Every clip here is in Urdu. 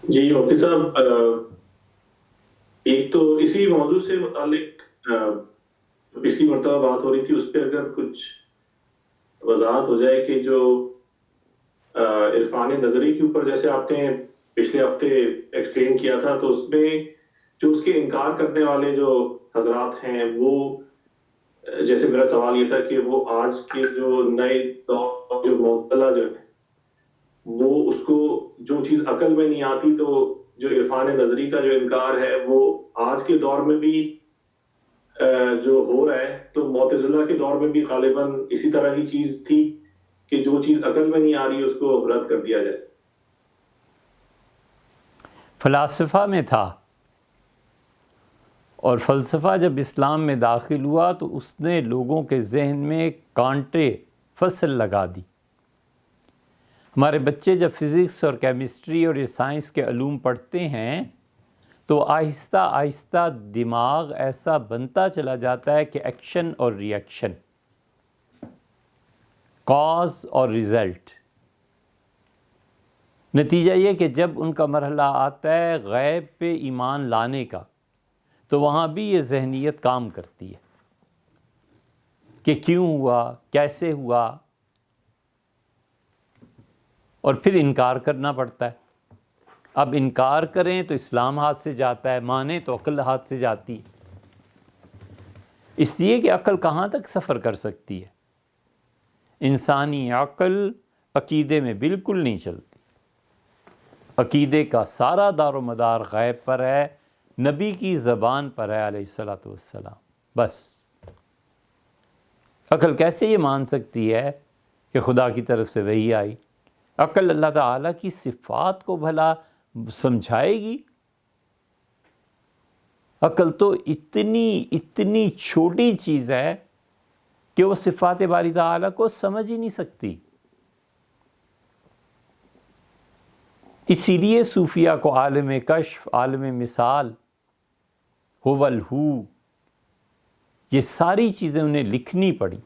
جی مفتی صاحب، ایک تو اسی موضوع سے متعلق پچھلی مرتبہ بات ہو رہی تھی، اس پہ اگر کچھ وضاحت ہو جائے کہ جو عرفان نظری کے اوپر جیسے آپ نے پچھلے ہفتے ایکسپلین کیا تھا، تو اس میں جو اس کے انکار کرنے والے جو حضرات ہیں وہ جیسے میرا سوال یہ تھا کہ وہ آج کے جو نئے دور جو معتزلہ جو ہے وہ اس کو جو چیز عقل میں نہیں آتی، تو جو عرفان نظری کا جو انکار ہے وہ آج کے دور میں بھی جو ہو رہا ہے، تو معتزلہ کے دور میں بھی غالباً اسی طرح کی چیز تھی کہ جو چیز عقل میں نہیں آ رہی اس کو رد کر دیا جائے۔ فلاسفہ میں تھا، اور فلسفہ جب اسلام میں داخل ہوا تو اس نے لوگوں کے ذہن میں کانٹے فصل لگا دی۔ ہمارے بچے جب فزکس اور کیمسٹری اور یہ سائنس کے علوم پڑھتے ہیں تو آہستہ آہستہ دماغ ایسا بنتا چلا جاتا ہے کہ ایکشن اور ری ایکشن، کاز اور ریزلٹ۔ نتیجہ یہ کہ جب ان کا مرحلہ آتا ہے غیب پہ ایمان لانے کا، تو وہاں بھی یہ ذہنیت کام کرتی ہے کہ کیوں ہوا، کیسے ہوا، اور پھر انکار کرنا پڑتا ہے۔ اب انکار کریں تو اسلام ہاتھ سے جاتا ہے، مانیں تو عقل ہاتھ سے جاتی ہے، اس لیے کہ عقل کہاں تک سفر کر سکتی ہے؟ انسانی عقل عقیدے میں بالکل نہیں چلتی۔ عقیدے کا سارا دار و مدار غیب پر ہے، نبی کی زبان پر ہے علیہ الصلاۃ والسلام، بس۔ عقل کیسے یہ مان سکتی ہے کہ خدا کی طرف سے وحی آئی؟ عقل اللہ تعالیٰ کی صفات کو بھلا سمجھائے گی؟ عقل تو اتنی چھوٹی چیز ہے کہ وہ صفات باری تعالیٰ کو سمجھ ہی نہیں سکتی۔ اسی لیے صوفیہ کو عالم کشف، عالم مثال، هو الہو، یہ ساری چیزیں انہیں لکھنی پڑی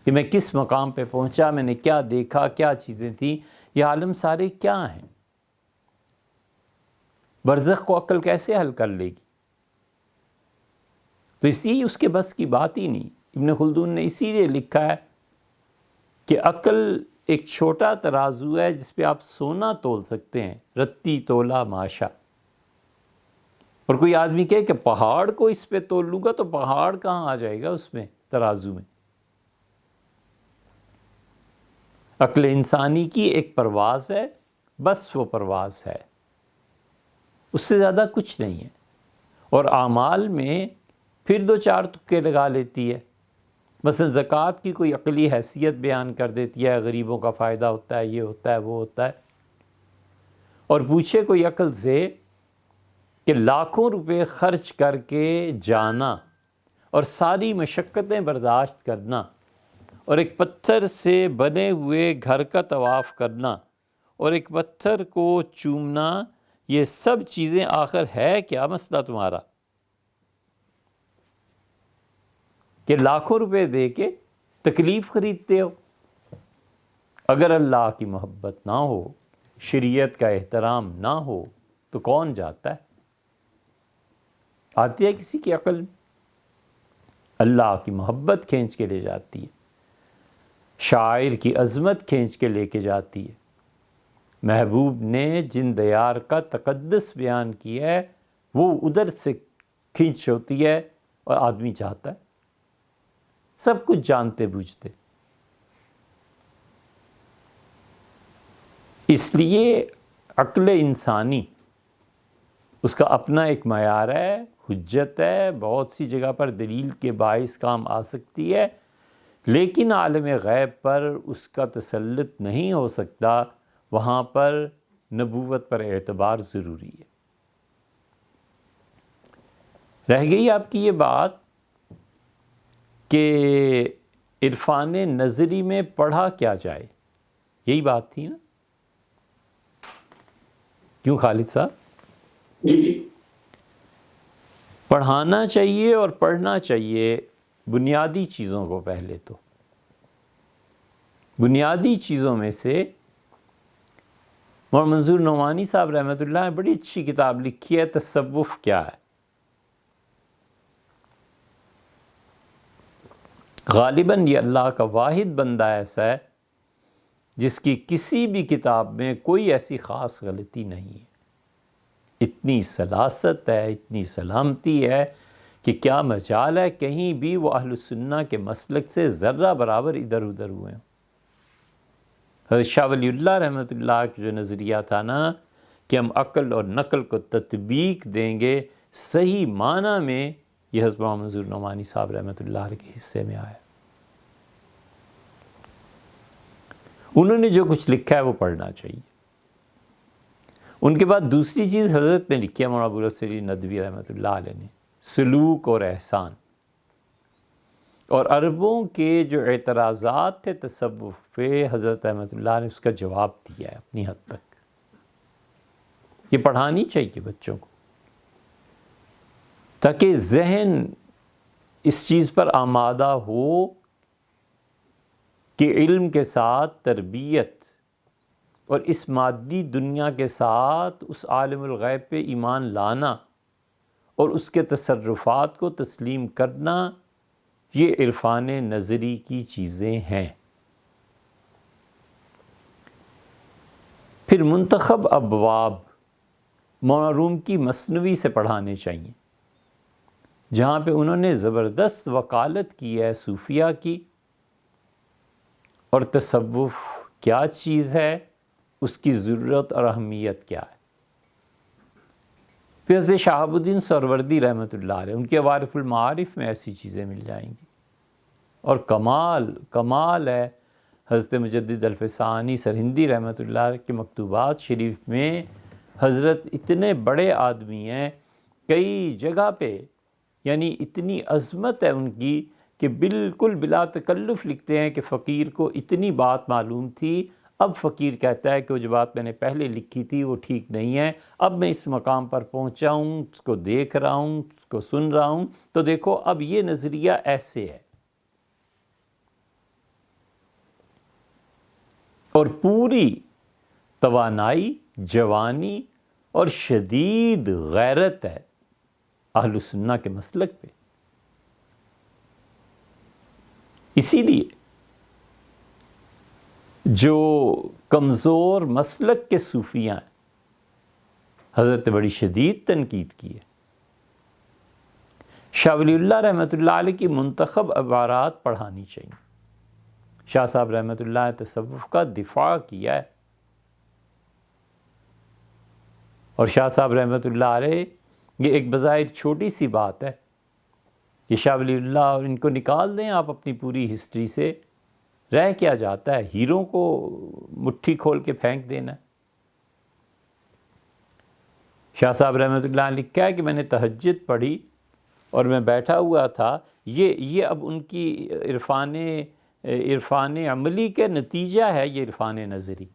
کہ میں کس مقام پہ پہنچا، میں نے کیا دیکھا، کیا چیزیں تھیں، یہ عالم سارے کیا ہیں۔ برزخ کو عقل کیسے حل کر لے گی؟ تو اس لیے اس کے بس کی بات ہی نہیں۔ ابن خلدون نے اسی لیے لکھا ہے کہ عقل ایک چھوٹا ترازو ہے جس پہ آپ سونا تول سکتے ہیں، رتی تولا ماشا۔ اور کوئی آدمی کہے کہ پہاڑ کو اس پہ تول لوں گا تو پہاڑ کہاں آ جائے گا اس میں، ترازو میں؟ عقل انسانی کی ایک پرواز ہے، بس وہ پرواز ہے، اس سے زیادہ کچھ نہیں ہے۔ اور اعمال میں پھر دو چار تکے لگا لیتی ہے، مثلا زکوٰۃ کی کوئی عقلی حیثیت بیان کر دیتی ہے، غریبوں کا فائدہ ہوتا ہے، یہ ہوتا ہے، وہ ہوتا ہے۔ اور پوچھے کوئی عقل سے کہ لاکھوں روپے خرچ کر کے جانا اور ساری مشقتیں برداشت کرنا اور ایک پتھر سے بنے ہوئے گھر کا طواف کرنا اور ایک پتھر کو چومنا، یہ سب چیزیں آخر ہے کیا مسئلہ تمہارا کہ لاکھوں روپے دے کے تکلیف خریدتے ہو؟ اگر اللہ کی محبت نہ ہو، شریعت کا احترام نہ ہو تو کون جاتا ہے؟ آتی ہے کسی کی عقل میں؟ اللہ کی محبت کھینچ کے لے جاتی ہے، شاعر کی عظمت کھینچ کے لے کے جاتی ہے۔ محبوب نے جن دیار کا تقدس بیان کیا ہے وہ ادھر سے کھینچ ہوتی ہے اور آدمی چاہتا ہے، سب کچھ جانتے بوجھتے۔ اس لیے عقل انسانی اس کا اپنا ایک معیار ہے، حجت ہے، بہت سی جگہ پر دلیل کے باعث کام آ سکتی ہے، لیکن عالم غیب پر اس کا تسلط نہیں ہو سکتا، وہاں پر نبوت پر اعتبار ضروری ہے۔ رہ گئی آپ کی یہ بات کہ عرفان نظری میں پڑھا کیا جائے، یہی بات تھی نا؟ کیوں خالد صاحب؟ جی جی، پڑھانا چاہیے اور پڑھنا چاہیے بنیادی چیزوں کو پہلے تو۔ بنیادی چیزوں میں سے مولانا منظور نعمانی صاحب رحمۃ اللہ نے بڑی اچھی کتاب لکھی ہے، تصوف کیا ہے۔ غالباً یہ اللہ کا واحد بندہ ایسا ہے جس کی کسی بھی کتاب میں کوئی ایسی خاص غلطی نہیں ہے، اتنی سلاست ہے، اتنی سلامتی ہے کہ کیا مجال ہے کہیں بھی وہ اہل السنہ کے مسلک سے ذرہ برابر ادھر ادھر ہوئے ہیں۔ حضرت شاہ ولی اللہ رحمۃ اللہ کا جو نظریہ تھا نا کہ ہم عقل اور نقل کو تطبیق دیں گے، صحیح معنی میں یہ حضرت مولانا منظور نعمانی صاحب رحمۃ اللہ علیہ کے حصے میں آیا۔ انہوں نے جو کچھ لکھا ہے وہ پڑھنا چاہیے۔ ان کے بعد دوسری چیز حضرت نے لکھی ہے مولانا ابوالحسن علی ندوی رحمۃ اللہ علیہ نے، سلوک اور احسان، اور عربوں کے جو اعتراضات تھے تصوف پہ، حضرت رحمۃ اللہ نے اس کا جواب دیا ہے اپنی حد تک۔ یہ پڑھانی چاہیے بچوں کو تاکہ ذہن اس چیز پر آمادہ ہو کہ علم کے ساتھ تربیت اور اس مادی دنیا کے ساتھ اس عالم الغیب پہ ایمان لانا اور اس کے تصرفات کو تسلیم کرنا، یہ عرفان نظری کی چیزیں ہیں۔ پھر منتخب ابواب مولانا روم کی مثنوی سے پڑھانے چاہیے، جہاں پہ انہوں نے زبردست وکالت کی ہے صوفیہ کی، اور تصوف کیا چیز ہے، اس کی ضرورت اور اہمیت کیا ہے۔ پھر حضرت شہاب الدین سہروردی رحمۃ اللہ علیہ، ان کے عوارف المعارف میں ایسی چیزیں مل جائیں گی، اور کمال ہے حضرت مجدد الفسانی سرہندی رحمۃ اللہ علیہ کے مکتوبات شریف میں حضرت اتنے بڑے آدمی ہیں، کئی جگہ پہ یعنی اتنی عظمت ہے ان کی کہ بالکل بلا تکلف لکھتے ہیں کہ فقیر کو اتنی بات معلوم تھی، اب فقیر کہتا ہے کہ وہ جو بات میں نے پہلے لکھی تھی وہ ٹھیک نہیں ہے، اب میں اس مقام پر پہنچا ہوں، اس کو دیکھ رہا ہوں، اس کو سن رہا ہوں، تو دیکھو اب یہ نظریہ ایسے ہے۔ اور پوری توانائی، جوانی اور شدید غیرت ہے اہل سنہ کے مسلک پہ۔ اسی لیے جو کمزور مسلک کے صوفیاں ہیں، حضرت نے بڑی شدید تنقید کی ہے۔ شاہ ولی اللہ رحمۃ اللہ علیہ کی منتخب عبارات پڑھانی چاہیے۔ شاہ صاحب رحمۃ اللہ نے تصوف کا دفاع کیا ہے، اور شاہ صاحب رحمۃ اللہ علیہ، یہ ایک بظاہر چھوٹی سی بات ہے، یہ شاہ ولی اللہ، اور ان کو نکال دیں آپ اپنی پوری ہسٹری سے، رہ کیا جاتا ہے؟ ہیروں کو مٹھی کھول کے پھینک دینا ہے۔ شاہ صاحب رحمۃ اللہ نے لکھا ہے کہ میں نے تہجد پڑھی اور میں بیٹھا ہوا تھا، یہ اب ان کی عرفان عملی کے نتیجہ ہے، یہ عرفان نظری۔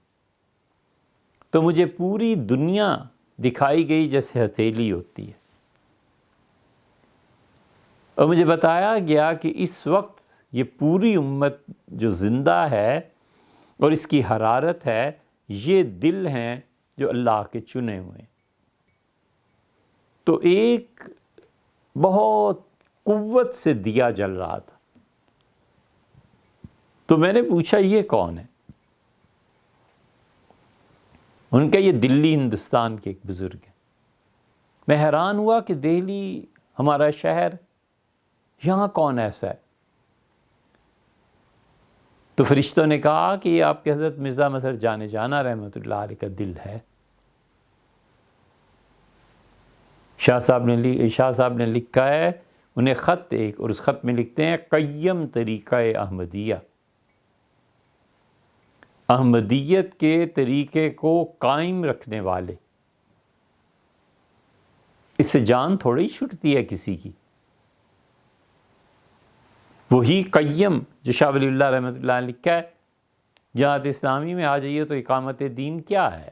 تو مجھے پوری دنیا دکھائی گئی جیسے ہتھیلی ہوتی ہے، اور مجھے بتایا گیا کہ اس وقت یہ پوری امت جو زندہ ہے اور اس کی حرارت ہے، یہ دل ہیں جو اللہ کے چنے ہوئے ہیں۔ تو ایک بہت قوت سے دیا جل رہا تھا، تو میں نے پوچھا یہ کون ہے؟ ان کا یہ دلی ہندوستان کے ایک بزرگ ہیں۔ میں حیران ہوا کہ دہلی ہمارا شہر، یہاں کون ایسا ہے؟ تو فرشتوں نے کہا کہ یہ آپ کے حضرت مرزا مظہر جان جانا رحمۃ اللہ علیہ کا دل ہے۔ شاہ صاحب نے لکھا ہے انہیں خط ایک، اور اس خط میں لکھتے ہیں قیم طریقہ احمدیہ، احمدیت کے طریقے کو قائم رکھنے والے۔ اس سے جان تھوڑی چھٹتی ہے کسی کی، وہی قیم جو شاہ ولی اللہ رحمۃ اللہ نے لکھا ہے۔ جماعت اسلامی میں آ جائیے تو اقامت دین کیا ہے،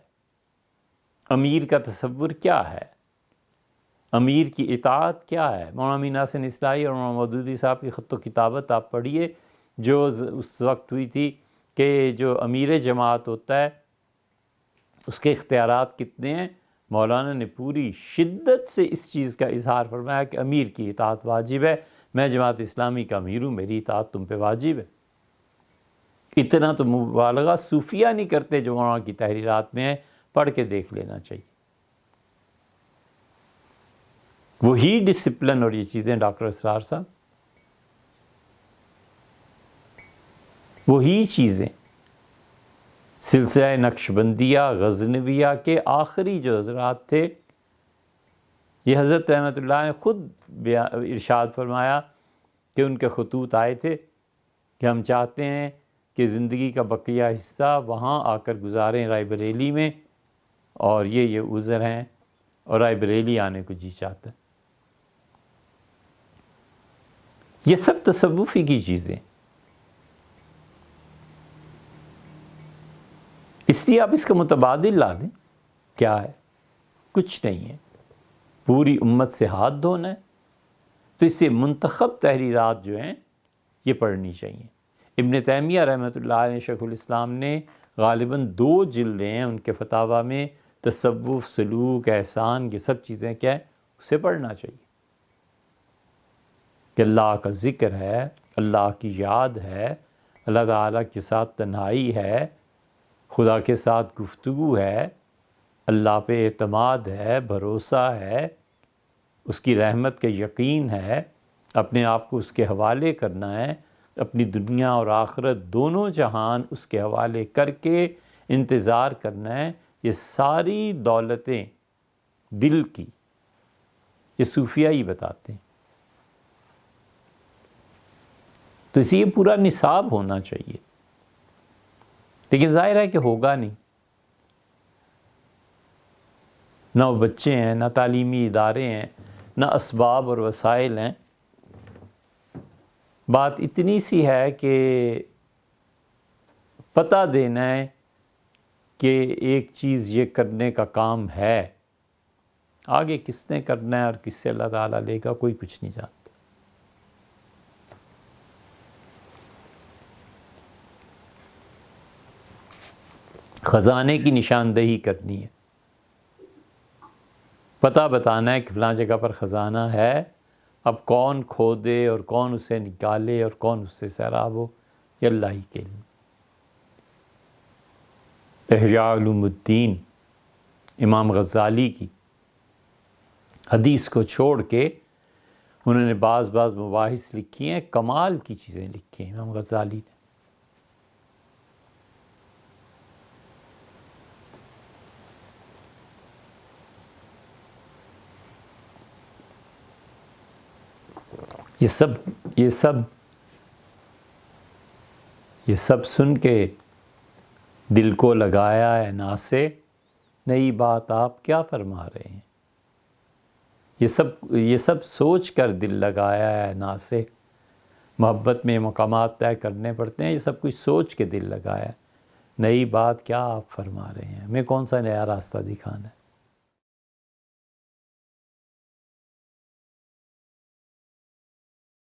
امیر کا تصور کیا ہے، امیر کی اطاعت کیا ہے۔ مولانا امین حسن اصلاحی اور مولانا مودودی صاحب کی خط و کتابت آپ پڑھیے جو اس وقت ہوئی تھی کہ جو امیر جماعت ہوتا ہے اس کے اختیارات کتنے ہیں؟ مولانا نے پوری شدت سے اس چیز کا اظہار فرمایا کہ امیر کی اطاعت واجب ہے، میں جماعت اسلامی کا امیر ہوں، میری اطاعت تم پہ واجب ہے۔ اتنا تو مبالغہ صوفیہ نہیں کرتے جو مولانا کی تحریرات میں ہے، پڑھ کے دیکھ لینا چاہیے۔ وہی ڈسپلن اور یہ چیزیں ڈاکٹر اسرار صاحب، وہی چیزیں سلسلہ نقشبندیہ غزنویہ کے آخری جو حضرات تھے، یہ حضرت رحمۃ اللہ نے خود ارشاد فرمایا کہ ان کے خطوط آئے تھے کہ ہم چاہتے ہیں کہ زندگی کا بقیہ حصہ وہاں آ کر گزاریں رائے بریلی میں، اور یہ عذر ہیں اور رائے بریلی آنے کو جی چاہتا ہے۔ یہ سب تصوفی کی چیزیں، اس لیے آپ اس کا متبادل لا دیں، کیا ہے؟ کچھ نہیں ہے، پوری امت سے ہاتھ دھونا ہے۔ تو اس سے منتخب تحریرات جو ہیں یہ پڑھنی چاہیے۔ ابن تیمیہ رحمۃ اللہ علیہ، شیخ الاسلام نے غالباً 2 جلدیں ہیں ان کے فتاویٰ میں، تصوف، سلوک، احسان، یہ سب چیزیں کیا ہے، اسے پڑھنا چاہیے کہ اللہ کا ذکر ہے، اللہ کی یاد ہے، اللہ تعالیٰ کے ساتھ تنہائی ہے، خدا کے ساتھ گفتگو ہے، اللہ پہ اعتماد ہے، بھروسہ ہے، اس کی رحمت کا یقین ہے، اپنے آپ کو اس کے حوالے کرنا ہے، اپنی دنیا اور آخرت دونوں جہان اس کے حوالے کر کے انتظار کرنا ہے۔ یہ ساری دولتیں دل کی، یہ صوفیہ ہی بتاتے ہیں۔ تو اسی یہ پورا نصاب ہونا چاہیے، لیکن ظاہر ہے کہ ہوگا نہیں، نہ وہ بچے ہیں، نہ تعلیمی ادارے ہیں، نہ اسباب اور وسائل ہیں۔ بات اتنی سی ہے کہ پتہ دینا ہے کہ ایک چیز یہ کرنے کا کام ہے، آگے کس نے کرنا ہے اور کس سے اللہ تعالیٰ لے گا کوئی کچھ نہیں جانتا۔ خزانے کی نشاندہی کرنی ہے، پتہ بتانا ہے کہ فلاں جگہ پر خزانہ ہے، اب کون کھودے اور کون اسے نکالے اور کون اس سے سیراب ہو، یہ اللہ ہی کے علم۔ احیاء علوم الدین امام غزالی کی حدیث کو چھوڑ کے انہوں نے بعض مباحث لکھی ہیں، کمال کی چیزیں لکھی ہیں امام غزالی نے۔ یہ سب سن کے دل کو لگایا ہے ناسے، نئی بات آپ کیا فرما رہے ہیں؟ یہ سب سوچ کر دل لگایا ہے ناسے، محبت میں مقامات طے کرنے پڑتے ہیں، یہ سب کچھ سوچ کے دل لگایا ہے، نئی بات کیا آپ فرما رہے ہیں؟ ہمیں کون سا نیا راستہ دکھانا ہے؟